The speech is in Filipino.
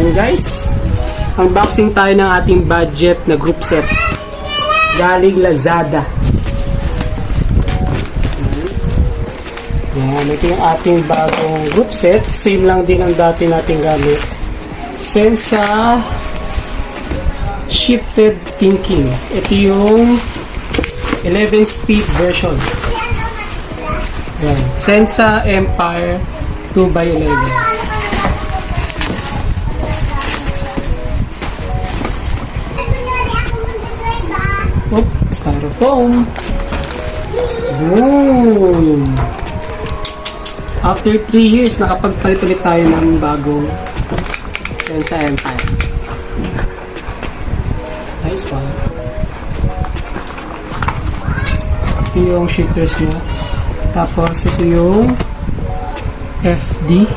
And guys, unboxing tayo ng ating budget na group set. Galing Lazada. Yan, ito yung ating bagong group set. Same lang din ang dati nating gamit. Sensah Shifted Thinking. Ito yung 11-speed version. Yan. Sensah Empire 2x11. Oop, styrofoam. Boom! After 3 years, nakapagpalit ulit tayo ng bagong Sensah Empire. Nice one. Ito yung shifters niya. Tapos ito yung FD.